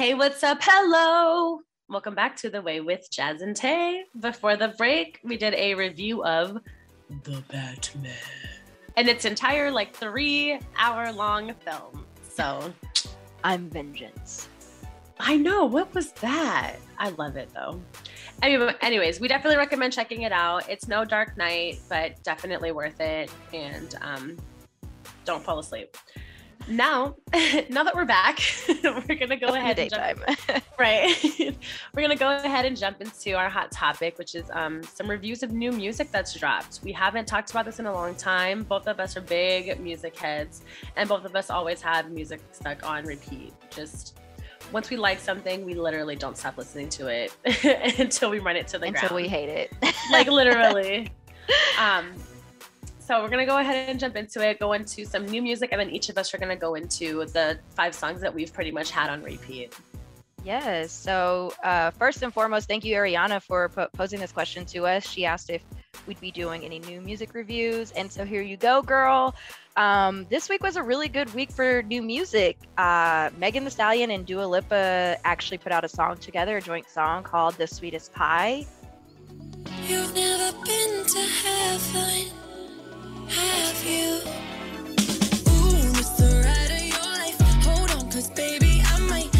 Hey, what's up? Hello. Welcome back to The Way with Jazz and Tay. Before the break, we did a review of The Batman and its entire 3-hour-long film. So I'm vengeance. I know. What was that? I love it though. Anyways, we definitely recommend checking it out. It's no Dark Knight, but definitely worth it. And don't fall asleep. Now that we're back, we're gonna go ahead and jump, right. We're gonna go ahead and jump into our hot topic, which is some reviews of new music that's dropped. We haven't talked about this in a long time. Both of us are big music heads, and both of us always have music stuck on repeat. Just once we like something, we literally don't stop listening to it until we run it to the ground. Until we hate it. Literally. So we're going to go ahead and jump into it, go into some new music, and then each of us are going to go into the 5 songs that we've pretty much had on repeat. Yes. So first and foremost, thank you, Ariana, for posing this question to us. She asked if we'd be doing any new music reviews. And so here you go, girl. This week was a really good week for new music. Megan Thee Stallion and Dua Lipa actually put out a song together, a joint song called The Sweetest Pie. You've never been to heaven. Have you? Ooh, it's the ride of your life. Hold on, cause baby, I might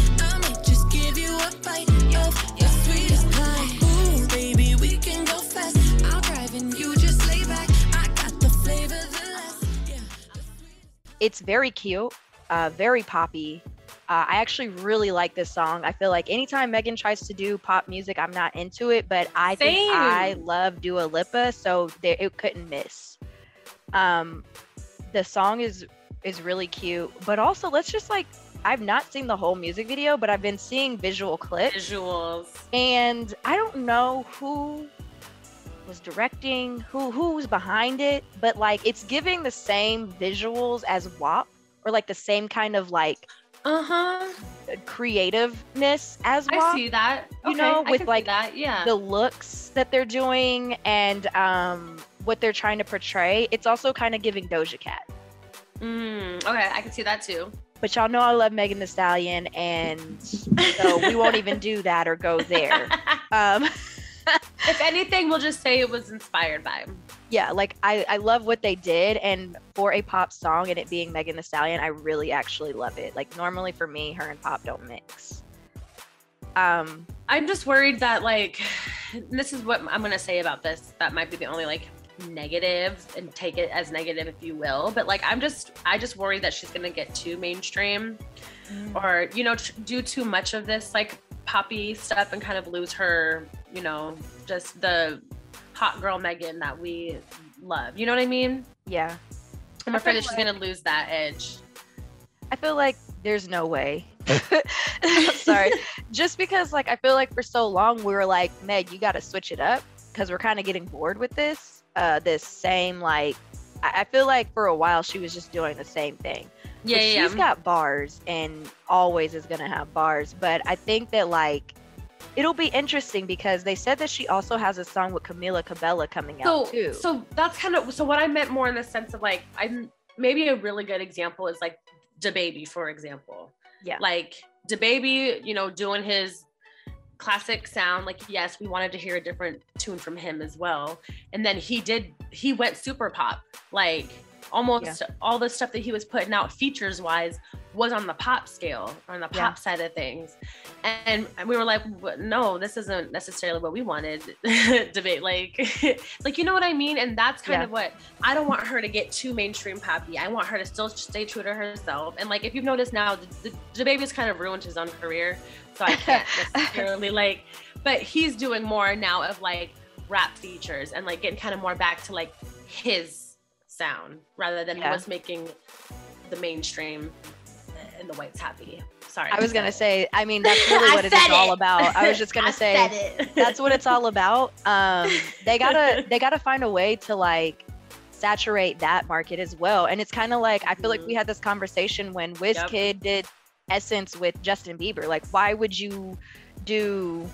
just give you a bite of your sweetest pie. Ooh, baby, we can go fast. I'll drive and you just lay back. I got the flavor, the last. Yeah. It's very cute, very poppy. I actually really like this song. I feel like anytime Megan tries to do pop music, I'm not into it, but I think I love Dua Lipa, so it couldn't miss. The song is really cute, but also I've not seen the whole music video, but I've been seeing visuals. And I don't know who was directing, who's behind it, but it's giving the same visuals as WAP, or the same kind of creativeness as WAP. I see that. You know, with that, yeah. The looks that they're doing and what they're trying to portray. It's also kind of giving Doja Cat. Okay, I can see that too. But y'all know I love Megan Thee Stallion, and so we won't even do that or go there. If anything, we'll just say it was inspired by him. Yeah, I love what they did, and for a pop song and it being Megan Thee Stallion, I really actually love it. Normally for me, her and pop don't mix. I'm just worried that this is what I'm gonna say about this. That might be the only negative, and take it as negative if you will. But I just worry that she's gonna get too mainstream, or do too much of this poppy stuff and kind of lose her, just the hot girl Megan that we love. You know what I mean? Yeah. I'm afraid that she's gonna lose that edge. I feel like there's no way. Sorry. Just because I feel for so long we were like, Meg, you got to switch it up, because we're kind of getting bored with this same I feel for a while she was just doing the same thing. Yeah, but she's got bars and always is gonna have bars. But I think that it'll be interesting because they said that she also has a song with Camila Cabello coming out too. So that's kind of what I meant more in the sense of maybe a really good example is DaBaby, for example. Yeah. DaBaby, doing his classic sound. Yes, we wanted to hear a different tune from him as well. And then he went super pop. Almost all the stuff that he was putting out features wise was on the pop scale, on the pop side of things. And we were like, no, this isn't necessarily what we wanted. Debate. You know what I mean? And that's kind of what I don't want her to get too mainstream poppy. I want her to still stay true to herself. And if you've noticed now, DaBaby's kind of ruined his own career. So I can't necessarily but he's doing more now of rap features and getting kind of more back to his sound rather than what's making the mainstream and the whites happy. Sorry. I was going to say, that's really what it's all about. I was just going to say, that's what it's all about. They gotta find a way to saturate that market as well. And it's kind of I feel we had this conversation when Wizkid did Essence with Justin Bieber. Why would you do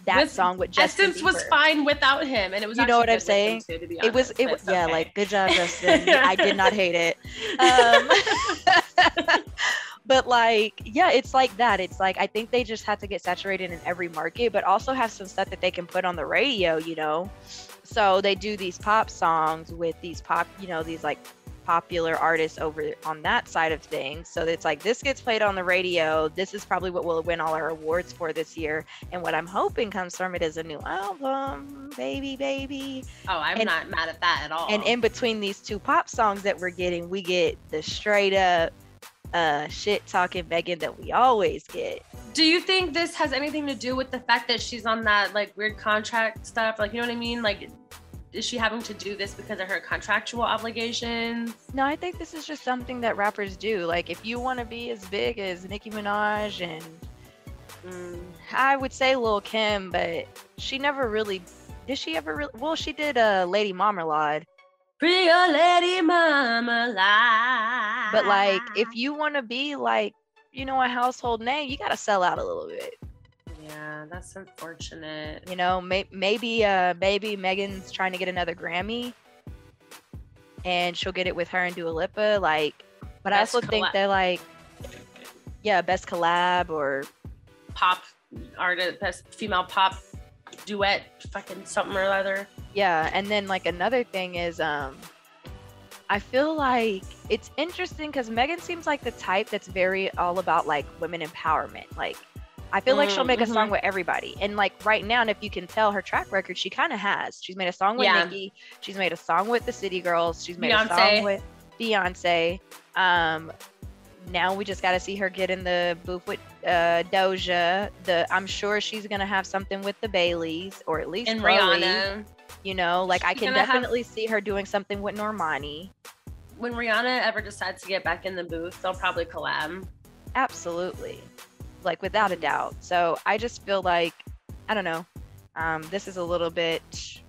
that song with Justin Essence Bieber? Was fine without him, and it was. You know what I'm saying? To be honest, it was yeah, good job, Justin. I did not hate it. But like, yeah, it's like that. It's like, I think they just have to get saturated in every market, but also have some stuff that they can put on the radio, you know? So they do these pop songs with these pop, you know, these like popular artists over on that side of things. So it's like, this gets played on the radio. This is probably what we'll win all our awards for this year. And what I'm hoping comes from it is a new album, baby. Oh, I'm not mad at that at all. And in between these two pop songs that we're getting, we get the straight up shit talking Megan that we always get. Do you think this has anything to do with the fact that she's on that like weird contract stuff? Like, you know what I mean? Like, is she having to do this because of her contractual obligations? No, I think this is just something that rappers do. Like, if you want to be as big as Nicki Minaj and I would say Lil' Kim, but she never really, did she ever really? Well, she did Lady Marmalade. Pretty Lady Marmalade. But like, if you want to be like, you know, a household name, you got to sell out a little bit. Yeah, that's unfortunate. You know, maybe Megan's trying to get another Grammy and she'll get it with her and Dua Lipa. Like, but I also think that like, yeah, best collab or pop artist, best female pop duet, fucking something or other. Yeah, and then like another thing is I feel like it's interesting because Megan seems like the type that's very all about like women empowerment. Like, I feel like she'll make a song with everybody. And like right now, and if you can tell her track record, she kind of has. She's made a song with Nicki. She's made a song with the City Girls. She's made a song with Beyonce. Now we just got to see her get in the booth with Doja. I'm sure she's going to have something with the Baileys, or at least Rihanna. You know, like I can definitely see her doing something with Normani. When Rihanna ever decides to get back in the booth, they'll probably collab. Absolutely. Like without a doubt. So I just feel like, I don't know, this is a little bit,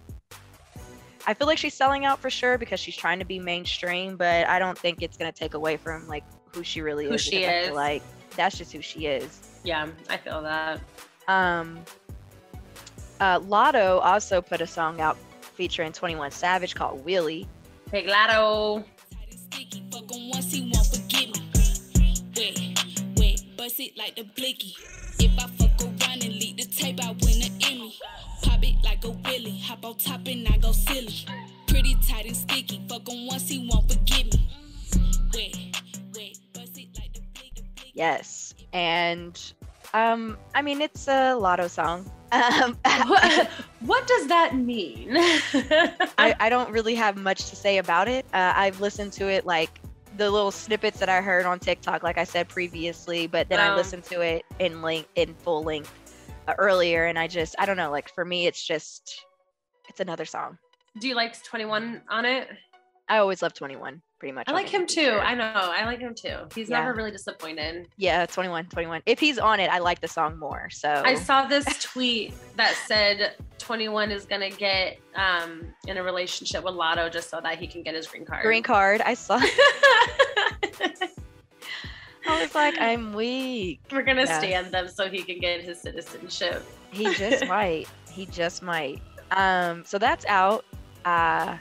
I feel like she's selling out for sure because she's trying to be mainstream, but I don't think it's going to take away from like who she really is. Who she is. I feel like that's just who she is. Yeah, I feel that. Lotto also put a song out featuring 21 Savage called Wheelie. Big Lotto. Bust it like the blicky. If I fuck around and leak the tape, I win an Emmy. Pop it like a willy. Hop on top and I go silly. Pretty tight and sticky. Fuck on once, he won't forgive me. Wait, bust it like the blicky. Yes. And I mean, it's a Lotto song. What does that mean? I don't really have much to say about it. I've listened to it like the little snippets that I heard on TikTok, like I said previously, but then I listened to it in full length earlier, and I don't know, like for me, it's another song. Do you like 21 on it? I always love 21, pretty much. I like him too. Sure. I know, I like him too. He's never really disappointed. Yeah, 21. If he's on it, I like the song more. So I saw this tweet that said 21 is gonna get in a relationship with Lotto just so that he can get his green card. I saw. I was like, I'm weak. We're gonna stand them so he can get his citizenship. He just might. So that's out. I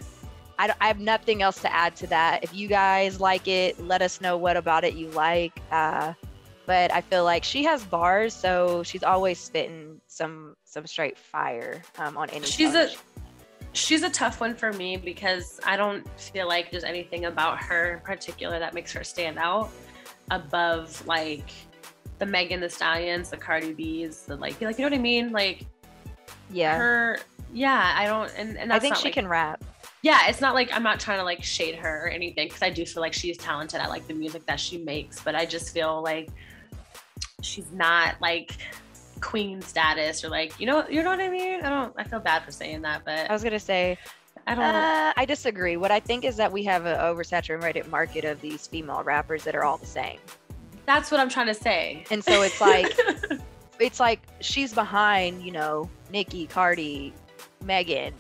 have nothing else to add to that. If you guys like it, let us know what about it you like. But I feel like she has bars, so she's always spitting some straight fire on any. She's a tough one for me because I don't feel like there's anything about her in particular that makes her stand out above like the Megan Thee Stallions, the Cardi B's, the like you know what I mean? Like I don't and that's I think not, she like, can rap. Yeah, it's not like I'm not trying to like shade her or anything because I do feel like she's talented. I like the music that she makes, but I just feel like she's not like queen status or like you know what I mean. I feel bad for saying that, but I was gonna say I disagree. What I think is that we have an oversaturated market of these female rappers that are all the same. That's what I'm trying to say. And so it's like she's behind, you know, Nicki, Cardi, Megan.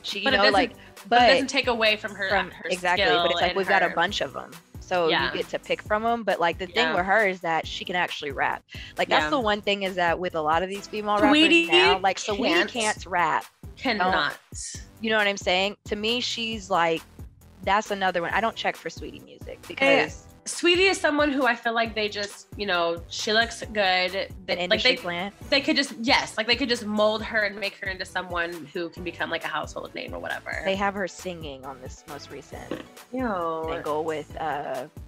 But it doesn't take away from her exactly. Skill but it's like we've got a bunch of them, so you get to pick from them. But like the thing with her is that she can actually rap. Like that's the one thing is that with a lot of these female rappers now, like Saweetie can't rap. Cannot. You know what I'm saying? To me, she's like, that's another one. I don't check for Saweetie music because Sweetie is someone who I feel like they just, you know, she looks good. They could just mold her and make her into someone who can become like a household name or whatever. They have her singing on this most recent single with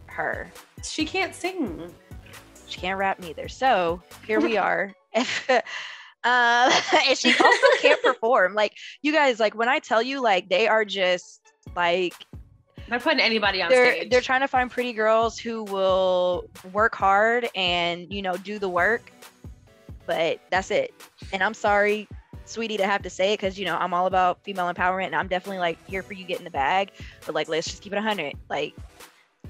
her. She can't sing. She can't rap neither. So here we are. And she also can't perform. Like, you guys, like, when I tell you, like, they are just like, they're putting anybody on stage. They're trying to find pretty girls who will work hard and, you know, do the work. But that's it. And I'm sorry, Sweetie, to have to say it, because, you know, I'm all about female empowerment and I'm definitely like here for you getting the bag. But like, let's just keep it 100. Like,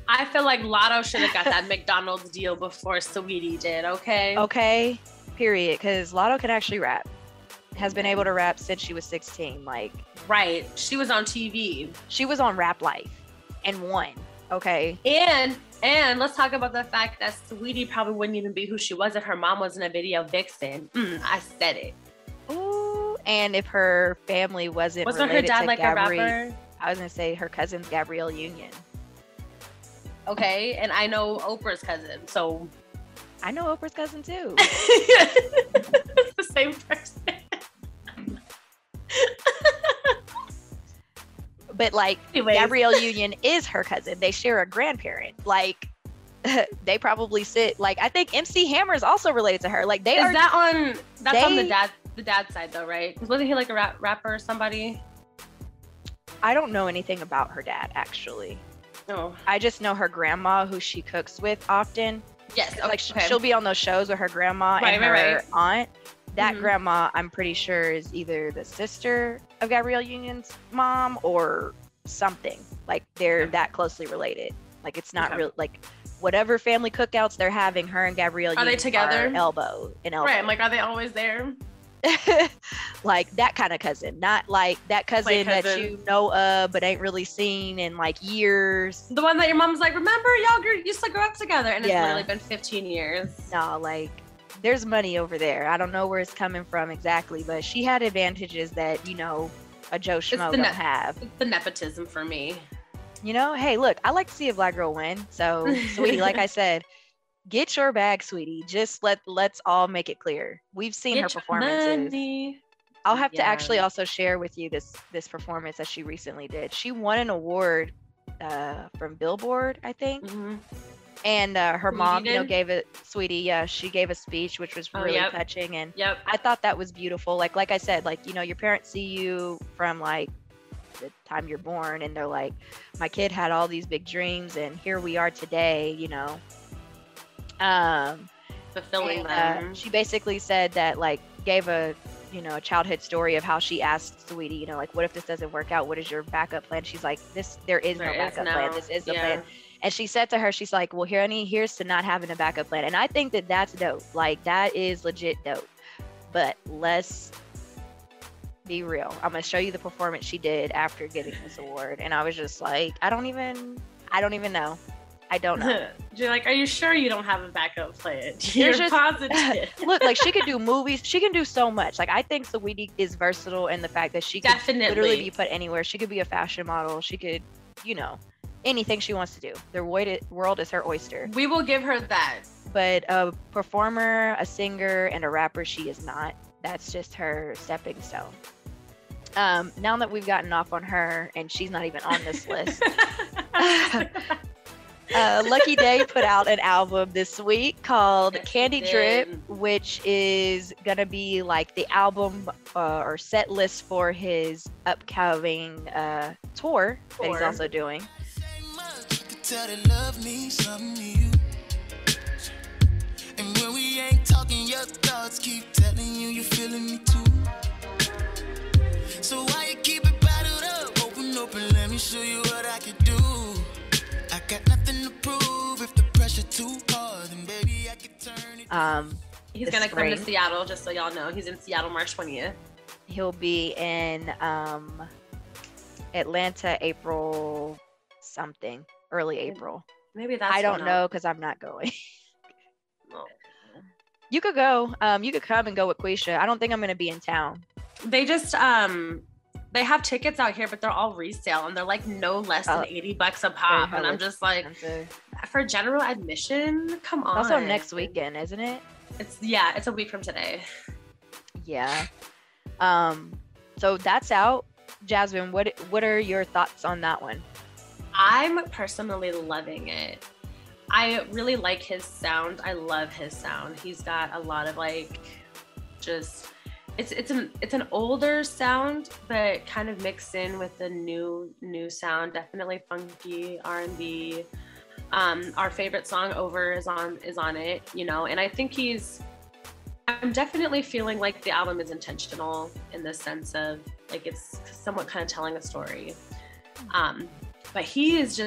I feel like Lotto should have got that McDonald's deal before Sweetie did. Okay. Period. Because Lotto can actually rap. Has been able to rap since she was 16. Like, right. She was on TV. She was on Rap Life and won. Okay. And let's talk about the fact that Sweetie probably wouldn't even be who she was if her mom wasn't a video vixen. I said it. Ooh. And if her family wasn't her dad like a rapper? I was gonna say her cousin's Gabrielle Union. Okay, and I know Oprah's cousin, so I know Oprah's cousin too. It's the same person. But like, anyways, Gabrielle Union is her cousin. They share a grandparent. Like, they probably sit. Like, I think MC Hammer is also related to her. Like, on the dad side though, right? Because wasn't he like a rapper or somebody? I don't know anything about her dad actually. No. I just know her grandma, who she cooks with often. Yes. Okay. Like, she'll be on those shows with her grandma and her aunt. That grandma, I'm pretty sure, is either the sister of Gabrielle Union's mom or something. Like, they're that closely related. Like, it's not real. Like, whatever family cookouts they're having, her and Gabrielle Union they together? Are elbow in elbow. Right. I'm like, are they always there? Like, that kind of cousin, not like that cousin that you know of but ain't really seen in like years. The one that your mom's like, remember y'all used to grow up together, and it's literally been 15 years. No, like, there's money over there. I don't know where it's coming from exactly, but she had advantages that, you know, a Joe Schmo don't have. It's the nepotism for me. You know, hey, look, I like to see a Black girl win. So, Sweetie, like I said, get your bag, Sweetie. Just let's all make it clear. We've seen her performances. I'll have to actually also share with you this performance that she recently did. She won an award from Billboard, I think. Mm-hmm. And her mom, you know, gave it, Sweetie, she gave a speech, which was really touching. And I thought that was beautiful. Like I said, like, you know, your parents see you from like the time you're born and they're like, my kid had all these big dreams and here we are today, you know. Fulfilling them. She basically said that, like, gave a, you know, a childhood story of how she asked Sweetie, you know, like, what if this doesn't work out? What is your backup plan? She's like, there is no backup plan. This is the plan. And she said to her, she's like, well, here's to not having a backup plan. And I think that that's dope. Like, that is legit dope. But let's be real. I'm going to show you the performance she did after getting this award. And I was just like, I don't even know. I don't know. You're like, are you sure you don't have a backup plan? You're just positive. Look, like, she could do movies. She can do so much. Like, I think Saweetie is versatile in the fact that she could literally be put anywhere. She could be a fashion model. She could, you know, anything she wants to do. The world is her oyster. We will give her that. But a performer, a singer, and a rapper, she is not. That's just her stepping stone. Now that we've gotten off on her and she's not even on this list, Lucky Daye put out an album this week called Candy Drip, which is going to be like the album or set list for his upcoming tour that he's also doing. Tell that love means something to you. And when we ain't talking, your thoughts keep telling you you're feeling me too. So why you keep it bottled up? Open, let me show you what I can do. I got nothing to prove. If the pressure too hard, then baby I can turn it. He's gonna come to Seattle, just so y'all know. He's in Seattle March 20th. He'll be in Atlanta April something. Early April. Maybe that's I don't know because I'm not going. You could go. You could come and go with Quisha. I don't think I'm going to be in town. They just they have tickets out here, but they're all resale and they're like no less than $80 a pop. And I'm just like, for general admission, come on. Also next weekend, isn't it? It's a week from today. Yeah. So that's out. Jasmine, what are your thoughts on that one? I'm personally loving it. I really like his sound. I love his sound. He's got a lot of like, just it's an older sound, but kind of mixed in with the new sound. Definitely funky R&B. Our favorite song, Over, is on it, you know. And I think I'm definitely feeling like the album is intentional in the sense of like it's somewhat kind of telling a story. But he is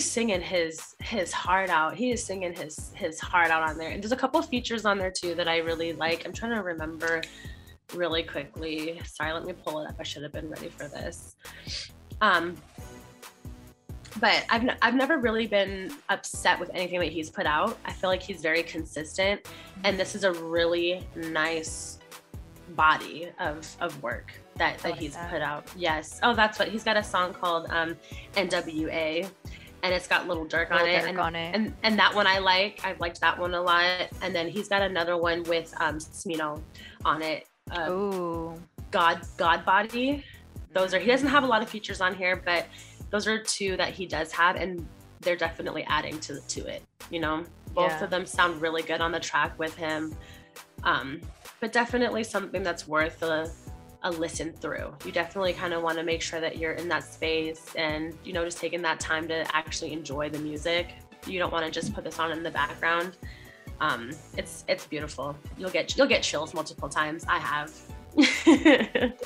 singing his heart out. He is singing his heart out on there. And there's a couple of features on there too that I really like. I'm trying to remember really quickly. Sorry, let me pull it up. I should have been ready for this. But I've never really been upset with anything that he's put out. I feel like he's very consistent, and this is a really nice body of work that he's put out. Yes. Oh, that's what he's got a song called NWA, and it's got Lil Durk on it. And that one I've liked that one a lot. And then he's got another one with Smino on it. Ooh. God Body. He doesn't have a lot of features on here, but those are two that he does have, and they're definitely adding to it, you know. Both of them sound really good on the track with him. But definitely something that's worth a listen through. You definitely kind of want to make sure that you're in that space and, you know, just taking that time to actually enjoy the music. You don't want to just put this on in the background. It's beautiful. You'll get chills multiple times. I have.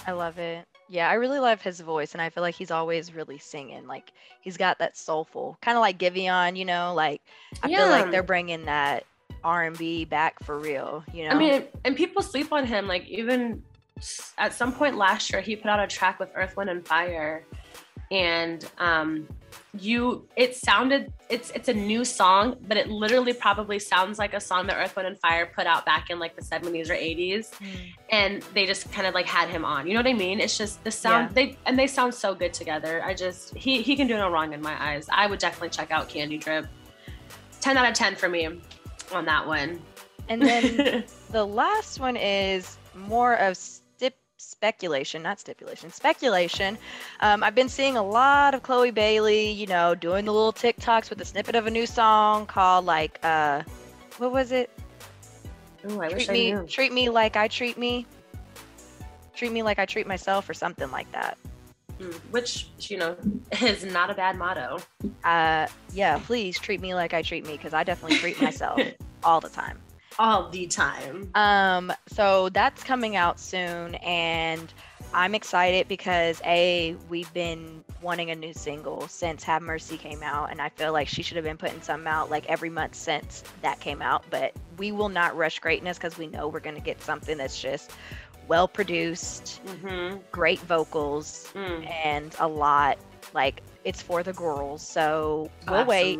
I love it. Yeah, I really love his voice, and I feel like he's always really singing. Like, he's got that soulful, kind of like Giveon, you know, like, I feel like they're bringing that R&B back for real, you know? I mean, and people sleep on him. Like, even at some point last year, he put out a track with Earth, Wind & Fire, and it's a new song, but it literally probably sounds like a song that Earth, Wind & Fire put out back in like the 70s or 80s. And they just kind of like had him on, you know what I mean? It's just the sound, they sound so good together. He can do no wrong in my eyes. I would definitely check out Candy Drip. 10 out of 10 for me on that one. And then the last one is more of speculation. I've been seeing a lot of Chloe Bailey, you know, doing the little TikToks with a snippet of a new song called like what was it? Ooh, I wish I knew. Treat me like I treat me. Treat me like I treat myself, or something like that. Which, you know, is not a bad motto. Yeah, please treat me like I treat me, because I definitely treat myself all the time. All the time. So that's coming out soon, and I'm excited because we've been wanting a new single since Have Mercy came out, and I feel like she should have been putting something out like every month since that came out. But we will not rush greatness, because we know we're going to get something that's just well produced, great vocals, and a lot like it's for the girls. So we'll wait,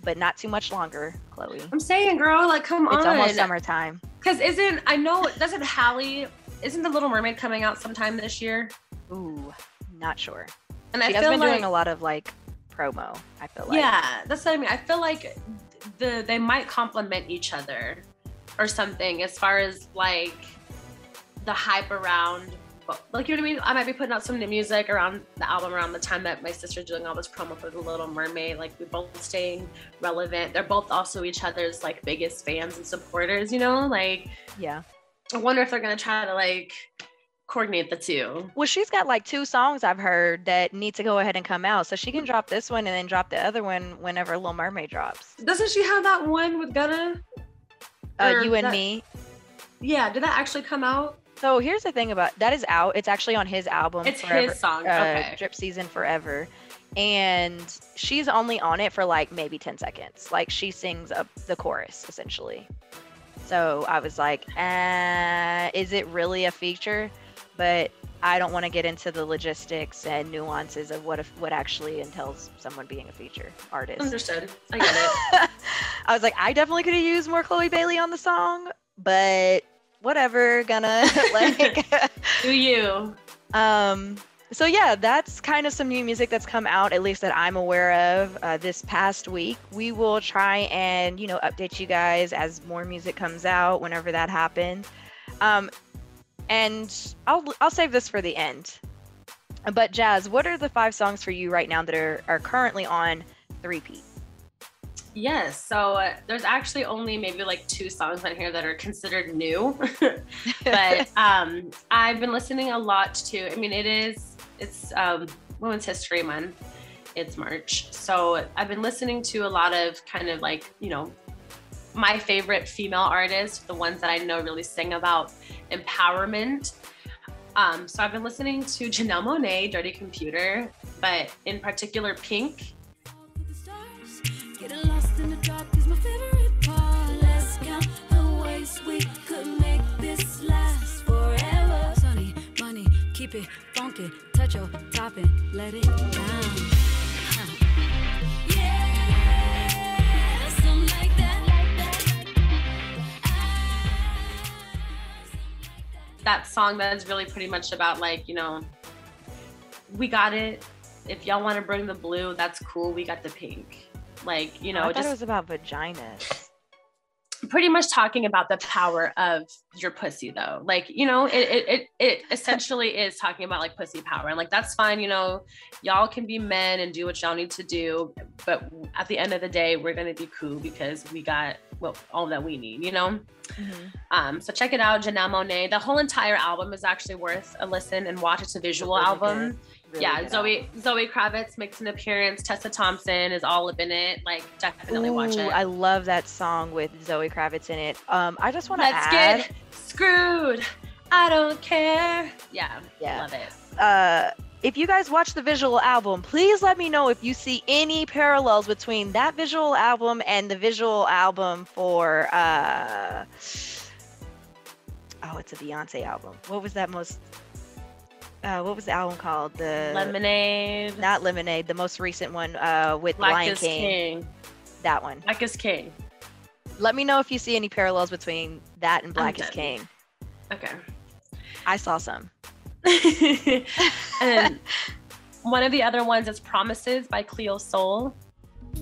but not too much longer, Chloe. I'm saying, girl, like, come on. It's almost summertime. Because isn't The Little Mermaid coming out sometime this year? Ooh, not sure. And she has been doing a lot of like promo, I feel like. Yeah, that's what I mean. I feel like they might complement each other or something as far as like the hype around, like, you know what I mean? I might be putting out some new music around the album around the time that my sister's doing all this promo for The Little Mermaid. Like, we're both staying relevant. They're both also each other's like biggest fans and supporters, you know? Like, yeah. I wonder if they're gonna try to like coordinate the two. Well, she's got like 2 songs I've heard that need to go ahead and come out, so she can drop this one and then drop the other one whenever Little Mermaid drops. Doesn't she have that one with Gunna? You and Me? Yeah, did that actually come out? So here's the thing about that is out. It's actually on his album. It's Forever, his song. Okay. Drip Season Forever. And she's only on it for like maybe 10 seconds. Like, she sings up the chorus essentially. So I was like, is it really a feature? But I don't want to get into the logistics and nuances of what actually entails someone being a feature artist. Understood. I get it. I was like, I definitely could have used more Chloe Bailey on the song, but whatever, gonna like do you. So yeah, that's kind of some new music that's come out, at least that I'm aware of, this past week. We will try and, update you guys as more music comes out whenever that happens. And I'll save this for the end. But Jazz, what are the 5 songs for you right now that are currently on the repeat? Yes, so there's actually only maybe like 2 songs on here that are considered new, but I've been listening a lot to. It's Women's History Month. It's March, so I've been listening to a lot of kind of like my favorite female artists, the ones that I know really sing about empowerment. So I've been listening to Janelle Monáe, Dirty Computer, but in particular Pink. Getting lost in the dark is my favorite part. Let's count the ways we could make this last forever. Sunny, money, keep it funky. Touch your top and let it down. Yeah, something like that. That song that is really pretty much about like, we got it. If y'all want to bring the blue, that's cool. We got the pink. Like, I thought it was about vaginas. Pretty much talking about the power of your pussy though. Like, it essentially is talking about like pussy power, and like that's fine, y'all can be men and do what y'all need to do, but at the end of the day, we're gonna be cool because we got all that we need, Mm-hmm. So check it out, Janelle Monáe. The whole entire album is actually worth a listen and watch. It's a visual album. Really Zoe Kravitz makes an appearance. Tessa Thompson is all up in it. Like, definitely watch it. I love that song with Zoe Kravitz in it. I just want to Let's get screwed. I don't care. Yeah. Love it. If you guys watch the visual album, please let me know if you see any parallels between that visual album and the visual album for it's a Beyonce album. What was that what was the album called? The Lemonade. Not Lemonade, the most recent one with Black Lion is King. That one. Black is King. Let me know if you see any parallels between that and Black is King. Okay. I saw some. And one of the other ones is Promises by Cleo Sol. I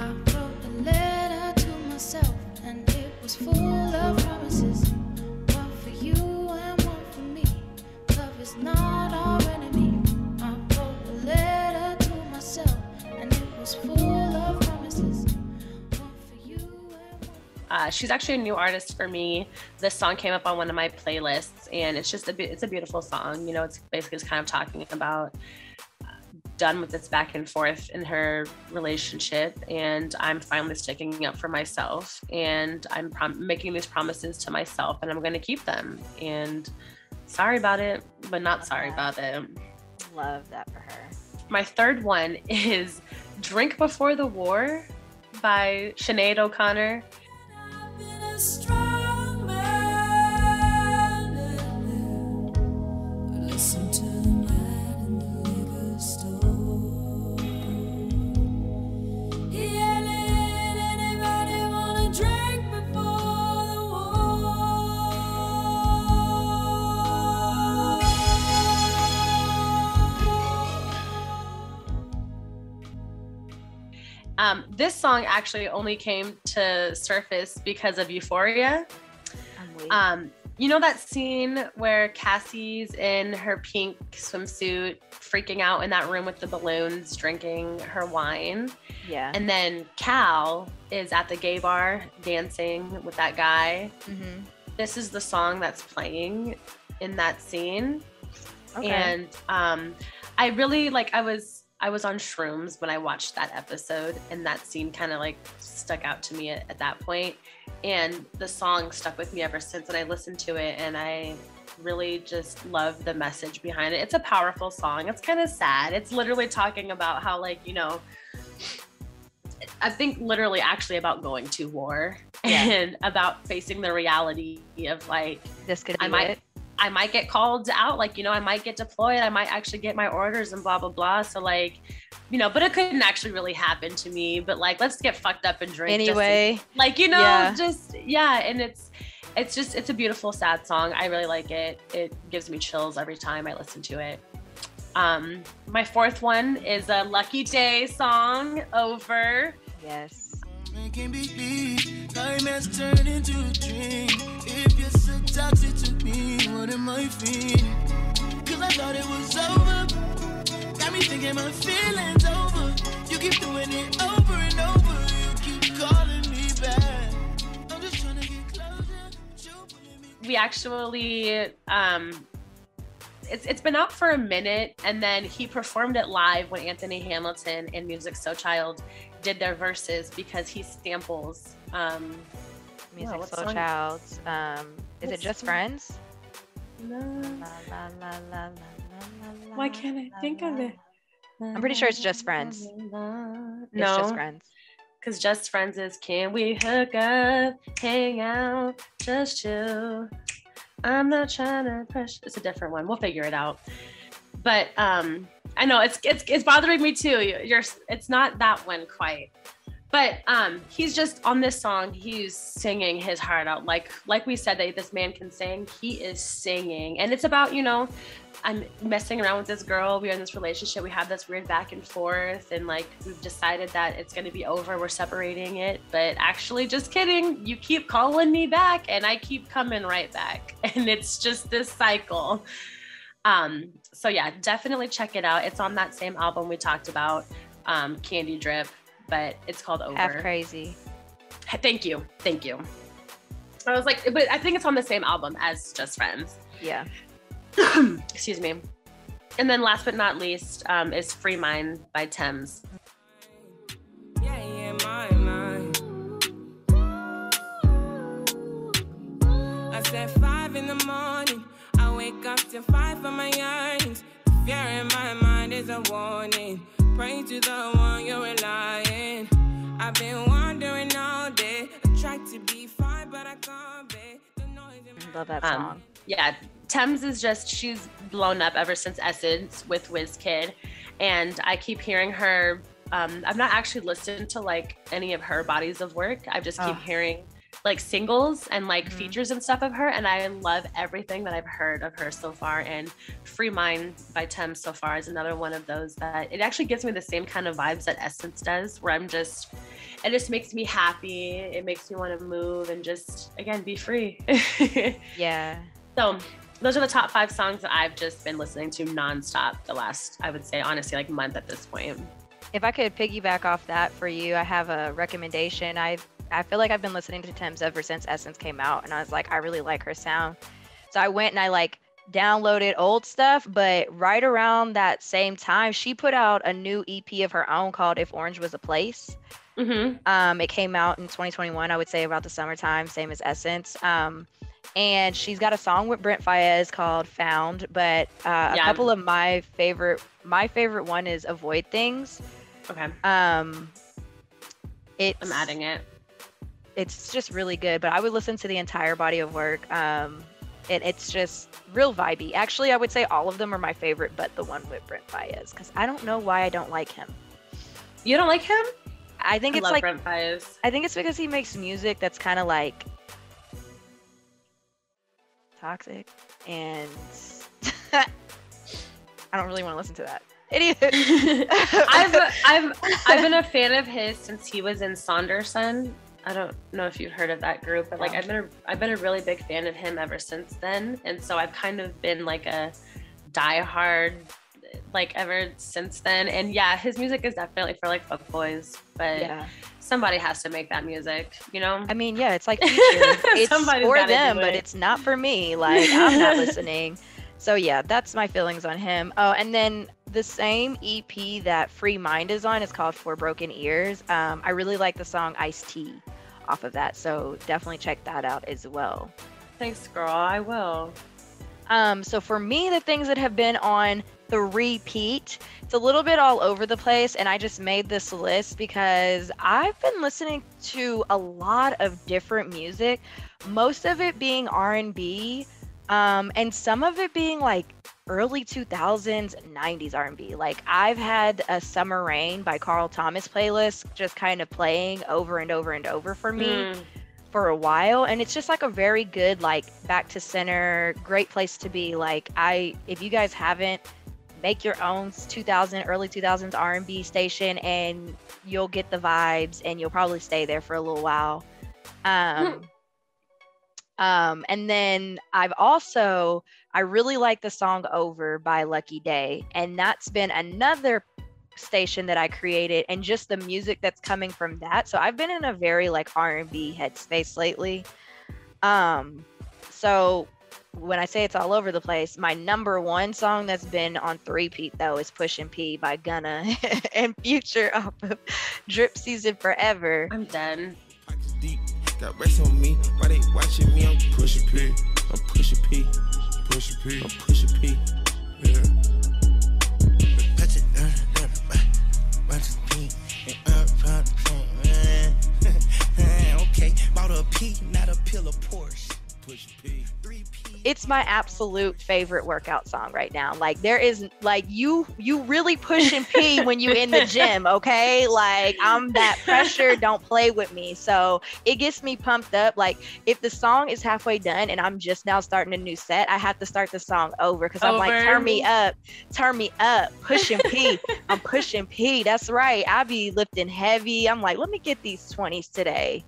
wrote a letter to myself, and it was full of promises. One for you and one for me. Love is not our enemy. I wrote a letter to myself, and it was full of promises. One for you and one for me. She's actually a new artist for me. This song came up on one of my playlists, and it's just it's a beautiful song. It's basically just kind of talking about done with this back and forth in her relationship, and I'm finally sticking up for myself, and I'm making these promises to myself, and I'm going to keep them. And sorry about it, but not sorry about it. Love that for her. My third one is Drink Before the War by Sinead O'Connor. I've been a strong man. Listen to the man in the liquor store. Yelling, anybody wanna drink before the war? This song actually only came to surface because of Euphoria. That scene where Cassie's in her pink swimsuit freaking out in that room with the balloons drinking her wine? Yeah. And then Cal is at the gay bar dancing with that guy. Mm-hmm. This is the song that's playing in that scene. Okay. And I really I was on shrooms when I watched that episode, and that scene kind of like stuck out to me at that point. And the song stuck with me ever since, and I listened to it, and I really just love the message behind it. It's a powerful song. It's kind of sad. It's literally talking about how I think literally actually about going to war, and about facing the reality of this could be I might get called out, I might get deployed, I might actually get my orders and blah, blah, blah. So but it couldn't actually really happen to me, but let's get fucked up and drink. Anyway. And it's a beautiful sad song. I really like it. It gives me chills every time I listen to it. My fourth one is a Lucky Day song, Over. Yes. I can't believe time has turned into a dream. If you're so toxic to me, what am I feeling? Cause I thought it was over. Got me thinking my feelings over. You keep doing it over and over. You keep calling me back. I'm just trying to get closer. But you pulling me. We actually, it's been out for a minute, and then he performed it live when Anthony Hamilton and Musiq Soulchild did their verses, because he samples Musiq Soulchild's is it Just Friends? No. La, la, la, la, la, la, Why can't I think of it? I'm pretty sure it's Just Friends. No, It's Just Friends. because Just Friends is can we hook up, hang out, just chill. I'm not trying to push. It's a different one. We'll figure it out. But I know it's bothering me too. It's not that one quite. But he's just on this song. He's singing his heart out. Like we said, that this man can sing. He is singing, and it's about, I'm messing around with this girl. We're in this relationship. We have this weird back and forth, and like we've decided that it's going to be over. We're separating it, but actually, just kidding. You keep calling me back, and I keep coming right back, and it's just this cycle. So yeah, definitely check it out. It's on that same album we talked about, Candy Drip, but it's called Over. Half Crazy. Thank you. I was like, but I think it's on the same album as Just Friends. Yeah. Excuse me. And then last but not least is Free Mind by Tems. Yeah, my mind. I said 5 in the morning. I wake up to 5 for my yearnings. Fear in my mind is a warning. Pray to the one you're relying. I've been wandering all day. I tried to be fine, but I can't be. The noise in my Love that song. Yeah, Tems is she's blown up ever since Essence with WizKid. And I keep hearing her. I've not actually listened to like any of her bodies of work. I just keep hearing like singles and like features and stuff of her, and I love everything that I've heard of her so far. And Free Mind by Tems so far is another one of those that it actually gives me the same kind of vibes that Essence does, where it just makes me happy. It makes me want to move and just, again, be free. Yeah. So those are the top 5 songs that I've just been listening to nonstop the last, I would say, honestly, like month at this point. If I could piggyback off that for you, I have a recommendation. I feel like I've been listening to Tems ever since Essence came out, and I was like, I really like her sound. So I went and I like downloaded old stuff, but right around that same time, she put out a new EP of her own called If Orange Was a Place. Mm-hmm. It came out in 2021, I would say about the summertime, same as Essence. And she's got a song with Brent Faiyaz called Found, but a couple of my favorite one is Avoid Things. Okay. I'm adding it. It's just really good, but I would listen to the entire body of work. It's just real vibey. Actually, I would say all of them are my favorite, but the one with Brent Faiyaz, because I don't know why I don't like him. You don't like him? I think I it's love like Brent Faiyaz. I think it's because he makes music that's kind of like toxic, and I don't really want to listen to that. I've been a fan of his since he was in Saunderson. I don't know if you've heard of that group, but like I've been a really big fan of him ever since then, and so I've kind of been like a diehard like ever since then. And yeah, his music is definitely for like fuck boys, but somebody has to make that music, I mean, yeah, it's like it's for them, but it's not for me. Like I'm not listening. So yeah, that's my feelings on him. Oh, and then the same EP that Free Mind is on is called For Broken Ears. I really like the song Iced Tea off of that, so definitely check that out as well. Thanks, girl. I will. So for me, the things that have been on the repeat, it's a little bit all over the place, and I just made this list because I've been listening to a lot of different music, most of it being R&B, and some of it being like early 2000s, 90s R&B. Like I've had a Summer Rain by Carl Thomas playlist just kind of playing over and over and over for me for a while, and it's just like a very good, like, back to center, great place to be. Like, if you guys haven't, make your own early 2000s R&B station, and you'll get the vibes, and you'll probably stay there for a little while. And then I really like the song Over by Lucky Daye, and that's been another station that I created, and just the music that's coming from that. So I've been in a very like R&B headspace lately. So when I say it's all over the place, my number one song that's been on three-peat though is Pushin' P by Gunna and Future off of Drip Season Forever. I'm done. Got rest on me, why they watching me? I'm pushing P. I'm pushing P. Pushing P. I'm pushing P. Yeah. Okay, bought a P, not a pill of Porsche. Pushing P. 3P. It's my absolute favorite workout song right now. Like, there is like you really pushing P when you in the gym, okay? Like, I'm that pressure, don't play with me. So it gets me pumped up. Like, if the song is halfway done and I'm just now starting a new set, I have to start the song over because I'm like, turn me up, pushing P. I'm pushing P. That's right. I be lifting heavy. I'm like, let me get these 20s today.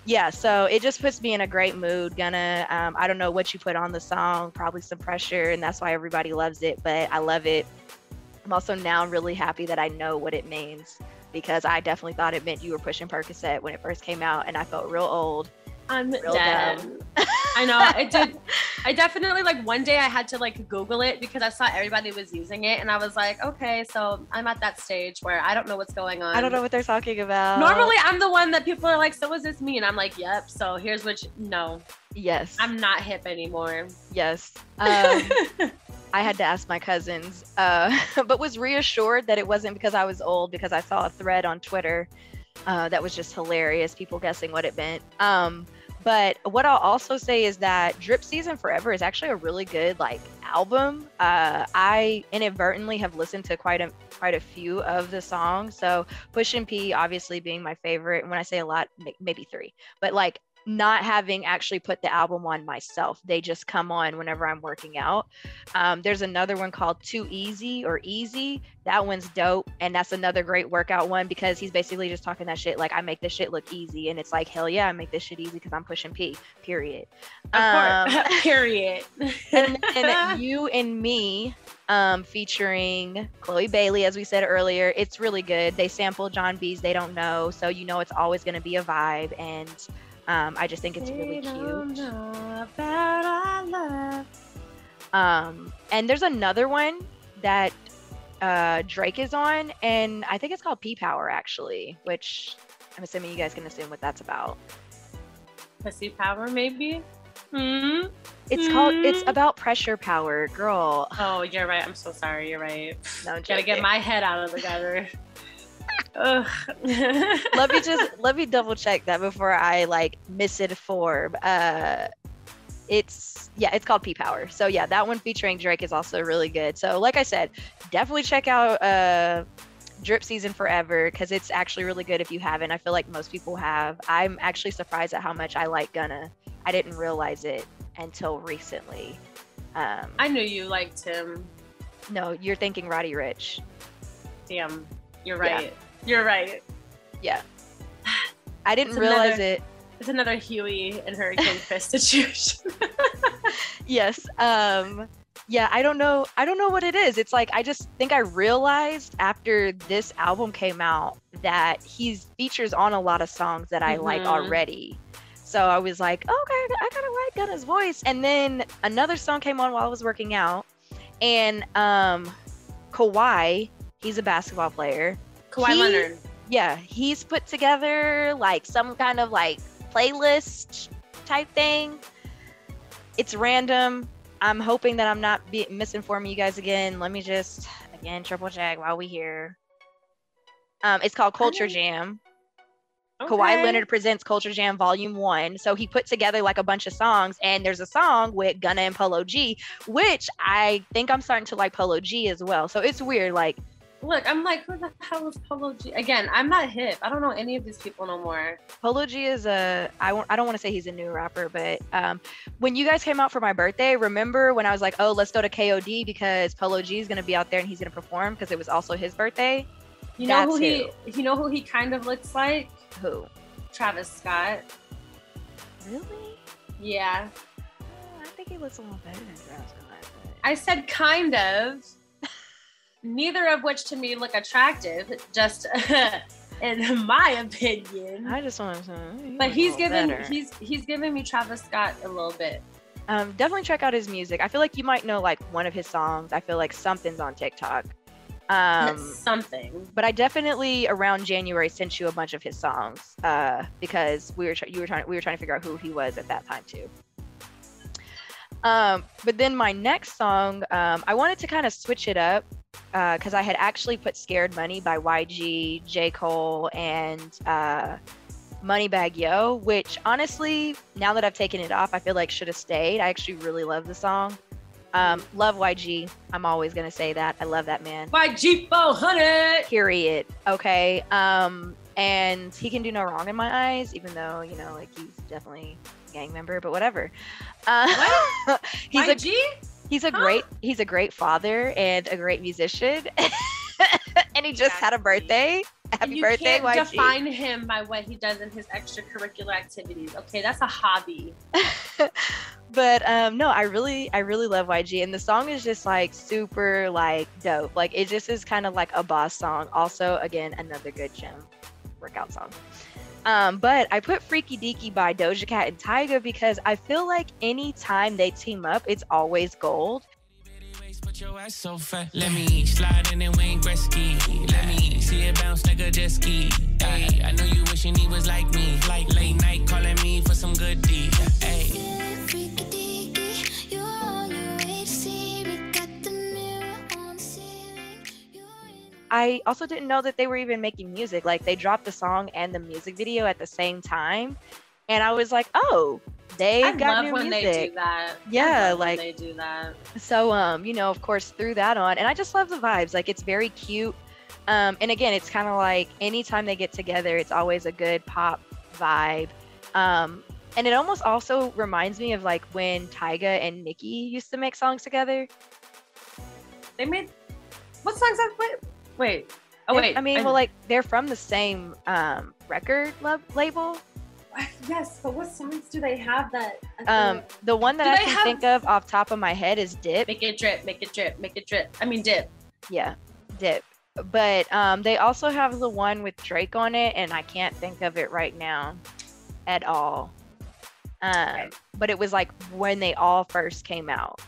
Yeah, so it just puts me in a great mood. Gunna, I don't know what you put on the song, probably some pressure, and that's why everybody loves it, but I love it. I'm also now really happy that I know what it means, because I definitely thought it meant you were pushing Percocet when it first came out, and I felt real old. I'm dead. I know, it did. I definitely, like, one day I had to like Google it because I saw everybody was using it, and I was like, okay, so I'm at that stage where I don't know what's going on. I don't know what they're talking about. Normally I'm the one that people are like, so is this me? And I'm like, yep, so here's what no. Yes. I'm not hip anymore. Yes. I had to ask my cousins, but was reassured that it wasn't because I was old, because I saw a thread on Twitter that was just hilarious, people guessing what it meant. But what I'll also say is that Drip Season Forever is actually a really good like album. I inadvertently have listened to quite a few of the songs. So Pushin' P obviously being my favorite. And when I say a lot, maybe 3, but like not having actually put the album on myself. They just come on whenever I'm working out. There's another one called Too Easy or Easy. That one's dope. And that's another great workout one, because he's basically just talking that shit. Like, I make this shit look easy. And it's like, hell yeah, I make this shit easy because I'm pushing P, period. Period. And then You and Me, featuring Chloe Bailey, as we said earlier. It's really good. They sample John B's They Don't Know. So you know it's always going to be a vibe. And I just think it's really cute. And there's another one that Drake is on, and I think it's called P Power, actually, which I'm assuming you guys can assume what that's about. Pussy power, maybe? It's about pressure power, girl. Oh, you're right. I'm so sorry. You're right. No, gotta get my head out of the gutter. let me double check that before I like misinform. It's called P Power. So yeah, that one featuring Drake is also really good. So like I said, definitely check out Drip Season Forever, because it's actually really good if you haven't. I feel like most people have. I'm actually surprised at how much I like Gunna. I didn't realize it until recently. I knew you liked him. No, you're thinking Roddy Ricch. Damn, you're right. Yeah. You're right. Yeah. I didn't realize it. It's another Huey and Hurricane Chris situation. Yes. Yeah, I don't know what it is. It's like, I just think I realized after this album came out that he features on a lot of songs that I like already. So I was like, okay, I kind of like Gunna's voice. And then another song came on while I was working out. And Kawhi, he's a basketball player. Kawhi Leonard. Yeah, he's put together like some kind of like playlist type thing. It's random. I'm hoping that I'm not misinforming you guys again. Let me just triple check while we here. It's called Culture Jam. Okay. Kawhi Leonard presents Culture Jam Volume 1. So he put together like a bunch of songs, and there's a song with Gunna and Polo G, which I think I'm starting to like Polo G as well. So it's weird. Like, Look, I'm like, who the hell is Polo G? Again, I'm not hip. I don't know any of these people no more. Polo G is I don't want to say he's a new rapper, but when you guys came out for my birthday, remember when I was like, oh, let's go to KOD because Polo G is going to be out there and he's going to perform because it was also his birthday? You know who he kind of looks like? Who? Travis Scott. Really? Yeah. I think he looks a little better than Travis Scott. But... I said kind of. Neither of which to me look attractive, just in my opinion. I just want to. But he's giving me Travis Scott a little bit. Definitely check out his music. I feel like you might know like one of his songs. I feel like something's on TikTok. Something. But I definitely around January sent you a bunch of his songs because we were trying to figure out who he was at that time too. But then my next song, I wanted to kind of switch it up because I had actually put Scared Money by YG, J. Cole, and Moneybagg Yo, which honestly, now that I've taken it off, I feel like should have stayed. I actually really love the song. Love YG. I'm always going to say that. I love that man. YG 400! Period. Okay. And he can do no wrong in my eyes, even though, you know, like he's definitely a gang member, but whatever. What? YG? He's a great father and a great musician. And he just had a birthday. Happy birthday, YG. You can't define him by what he does in his extracurricular activities. Okay, that's a hobby. But no, I really love YG, and the song is just like super like dope. Like it just is kind of like a boss song. Also, again, another good gym workout song. But I put Freaky Deaky by Doja Cat and Tyga because I feel like anytime they team up, it's always gold. Your ass so fat. Let me slide in and Wayne Gretzky. Let me see it bounce like a jet ski. Ay, I know you wishing he was like me. Like late night calling me for some good D. I also didn't know that they were even making music. Like they dropped the song and the music video at the same time. And I was like, oh, they've got new music. I love when they do that. Yeah, like they do that. So, you know, of course, threw that on, and I just love the vibes. Like, it's very cute. And again, it's kind of like anytime they get together, it's always a good pop vibe. And it almost also reminds me of like when Tyga and Nicki used to make songs together. They made what songs? Wait. Oh wait. I mean, well, like they're from the same record label. Yes, but what songs do they have that? The one that I can think of off top of my head is Dip. Make it drip, make it drip, make it drip. I mean Dip. Yeah, Dip. But they also have the one with Drake on it, and I can't think of it right now at all. Okay. But it was like when they all first came out.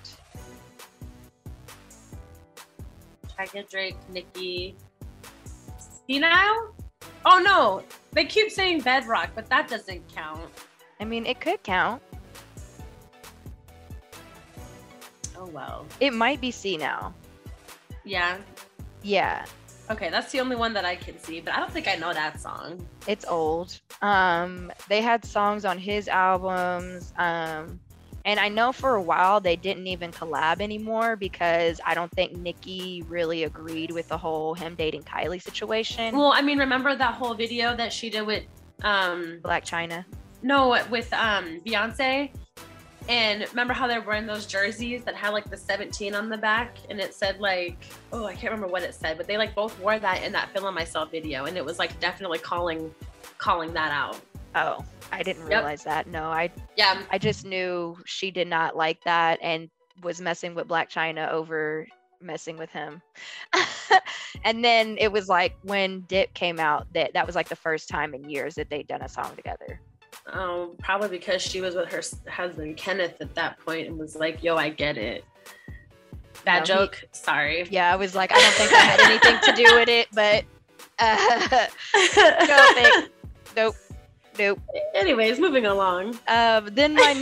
Tyga, Drake, Nicki. Senile? Oh no, they keep saying Bedrock, but that doesn't count. I mean, it could count. Oh well. It might be Senile. Yeah. Yeah. Okay, that's the only one that I can see, but I don't think I know that song. It's old. They had songs on his albums. And I know for a while they didn't even collab anymore because I don't think Nicki really agreed with the whole him dating Kylie situation. Well, I mean, remember that whole video that she did with Blac Chyna? No, with Beyonce. And remember how they're wearing those jerseys that had like the 17 on the back, and it said like, oh, I can't remember what it said, but they like both wore that in that Feeling Myself video, and it was like definitely calling that out. Oh, I didn't realize that. No, I just knew she did not like that and was messing with Blac Chyna over messing with him. And then it was like when Dip came out, that was like the first time in years that they'd done a song together. Oh, probably because she was with her husband Kenneth at that point and was like, yo, I get it. Bad joke. Sorry. Yeah, I was like, I don't think I had anything to do with it, but nope. Anyways, moving along. Then my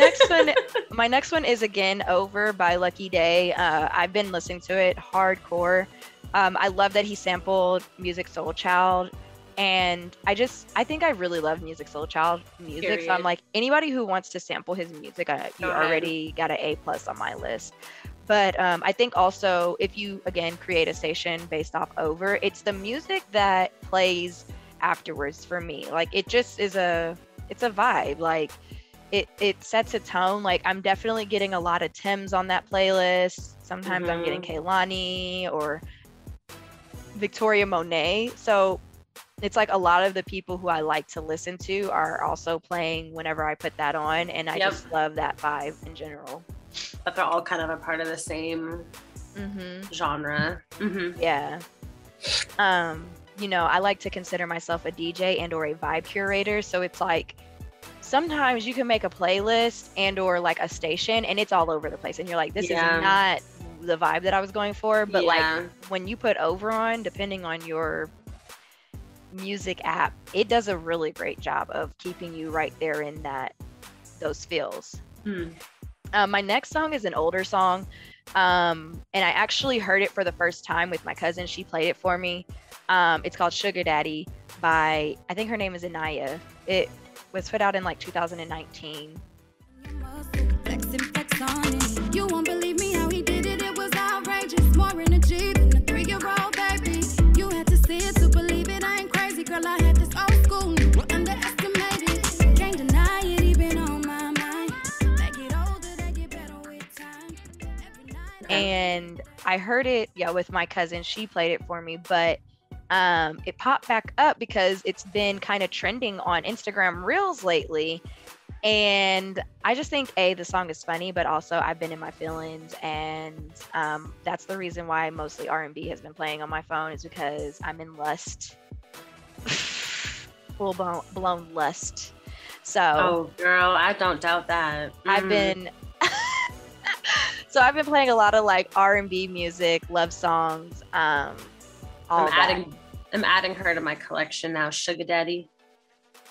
next one is again Over by Lucky Daye. I've been listening to it hardcore. I love that he sampled Musiq Soulchild. And I think I really love Musiq Soulchild music. Period. So I'm like, anybody who wants to sample his music, you already got an A+ on my list. But I think also if you, again, create a station based off Over, it's the music that plays afterwards for me. Like, it just is it's a vibe. Like, it sets a tone. Like, I'm definitely getting a lot of Tems on that playlist. Sometimes I'm getting Kehlani or Victoria Monet. So it's like a lot of the people who I like to listen to are also playing whenever I put that on. And I just love that vibe in general. But they're all kind of a part of the same genre. Yeah. You know, I like to consider myself a DJ and or a vibe curator. So it's like, sometimes you can make a playlist and or like a station and it's all over the place. And you're like, this is not the vibe that I was going for. But like when you put Over on, depending on your music app, it does a really great job of keeping you right there in those feels. My next song is an older song, and I actually heard it for the first time with my cousin. She played it for me. It's called Sugar Daddy by, I think her name is Anaya. It was put out in like 2019. You won't believe me how he did it. It was outrageous. More energy than a 3-year-old baby. You had to see it to believe it. I ain't crazy, girl. I had this old school. Underestimated. Can't deny it. Even on my mind. They get older, they get better with time. And I heard it, with my cousin. She played it for me, but it popped back up because it's been kind of trending on Instagram Reels lately. And I just think, the song is funny, but also I've been in my feelings. And that's the reason why mostly R&B has been playing on my phone, is because I'm in lust. Full blown lust. So. Oh, girl, I don't doubt that. I've been. So I've been playing a lot of like R&B music, love songs. I'm adding her to my collection now. Sugar Daddy.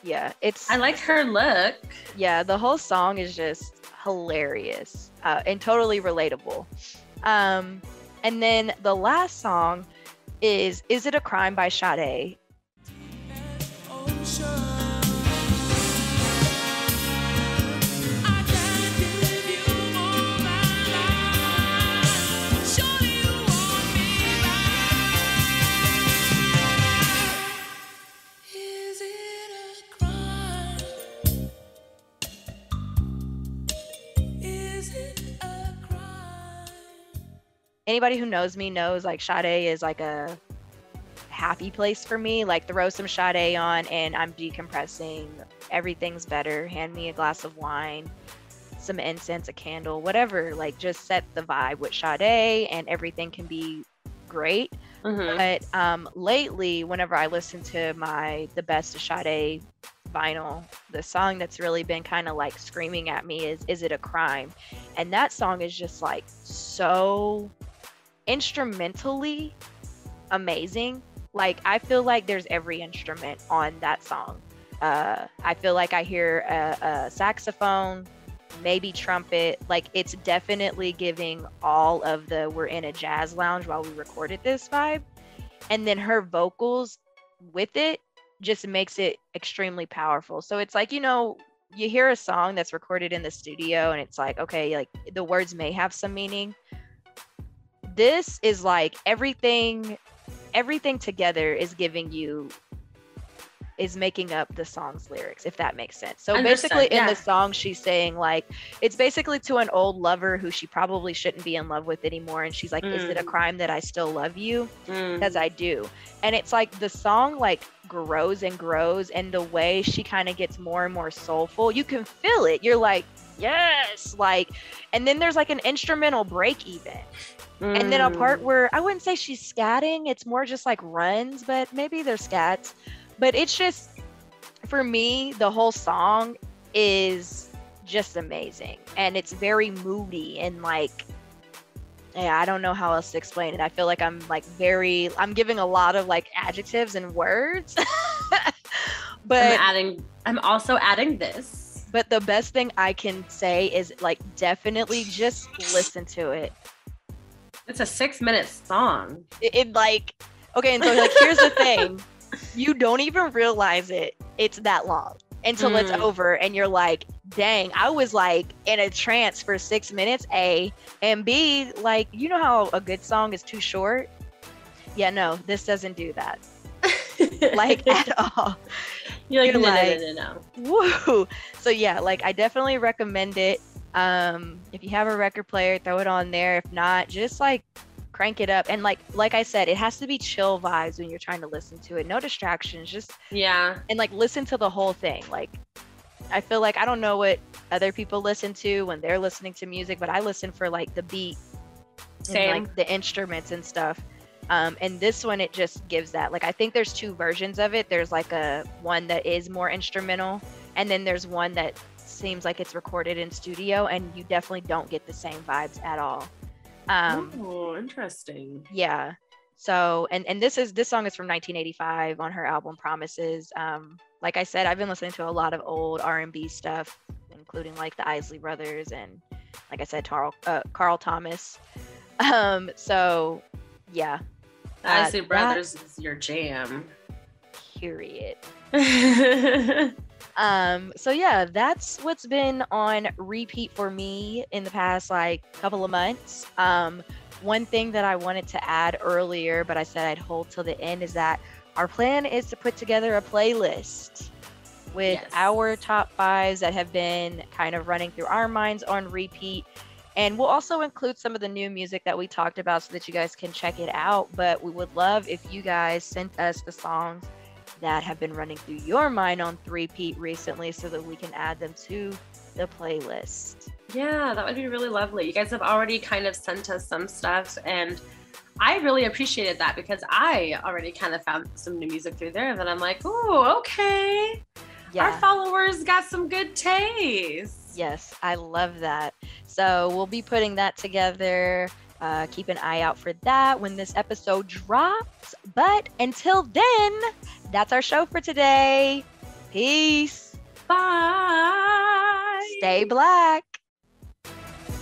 Yeah, I like her look. Yeah, the whole song is just hilarious and totally relatable. And then the last song is It a Crime by Sade. Anybody who knows me knows like Sade is like a happy place for me. Like, throw some Sade on and I'm decompressing. Everything's better. Hand me a glass of wine, some incense, a candle, whatever. Like, just set the vibe with Sade and everything can be great. But lately, whenever I listen to the best of Sade vinyl, the song that's really been kind of like screaming at me is It a Crime? And that song is just like so instrumentally amazing. Like, I feel like there's every instrument on that song. I feel like I hear a saxophone, maybe trumpet. Like, it's definitely giving all of the we're in a jazz lounge while we recorded this vibe. And then her vocals with it just makes it extremely powerful. So it's like, you hear a song that's recorded in the studio and it's like, okay, like the words may have some meaning. This is like everything together is making up the song's lyrics, if that makes sense. So basically in the song, she's saying like, it's basically to an old lover who she probably shouldn't be in love with anymore. And she's like, is it a crime that I still love you? Because I do. And it's like the song like grows and grows, and the way she kind of gets more and more soulful, you can feel it. You're like, yes, like, and then there's like an instrumental break even. And then a part where I wouldn't say she's scatting, it's more just like runs, but maybe they're scats. But it's just, for me, the whole song is just amazing. And it's very moody and like, I don't know how else to explain it. I feel like I'm giving a lot of like adjectives and words. But I'm also adding this. But the best thing I can say is like, definitely just listen to it. It's a 6-minute song. It like, okay, and so like, here's the thing. You don't even realize it's that long until it's over and you're like, dang, I was like in a trance for 6 minutes, A, and B, like, you know how a good song is too short? Yeah, no, this doesn't do that. Like at all. You're like, no. Woo. So yeah, like I definitely recommend it. If you have a record player, throw it on there. If not, just like crank it up. And like I said, it has to be chill vibes when you're trying to listen to it. No distractions. Just and like listen to the whole thing. Like I feel like I don't know what other people listen to when they're listening to music, but I listen for like the beat and like the instruments and stuff. And this one, it just gives that. Like I think there's 2 versions of it. There's like a one that is more instrumental, and then there's one that seems like it's recorded in studio, and you definitely don't get the same vibes at all. Oh, interesting. Yeah. So and this song is from 1985 on her album Promises. Like I said, I've been listening to a lot of old R&B stuff, including like the Isley Brothers and, like I said, Carl Thomas. So yeah. Isley Brothers is your jam. Period. So yeah, that's what's been on repeat for me in the past like couple of months. One thing that I wanted to add earlier, but I said I'd hold till the end, is that our plan is to put together a playlist with our top 5s that have been kind of running through our minds on repeat. And we'll also include some of the new music that we talked about so that you guys can check it out. But we would love if you guys sent us the songs that have been running through your mind on repeat recently so that we can add them to the playlist. Yeah, that would be really lovely. You guys have already kind of sent us some stuff, and I really appreciated that because I already kind of found some new music through there that I'm like, oh, okay. Yeah. Our followers got some good taste. Yes, I love that. So we'll be putting that together. Keep an eye out for that when this episode drops. But until then, that's our show for today. Peace. Bye. Stay black.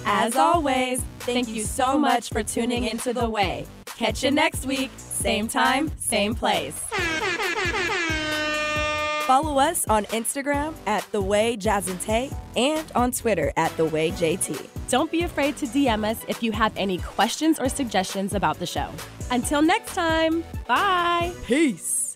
As always, thank you so much for tuning into The Way. Catch you next week, same time, same place. Follow us on Instagram at The Way Jazz and Tay and on Twitter at The Way JT. Don't be afraid to DM us if you have any questions or suggestions about the show. Until next time, bye. Peace.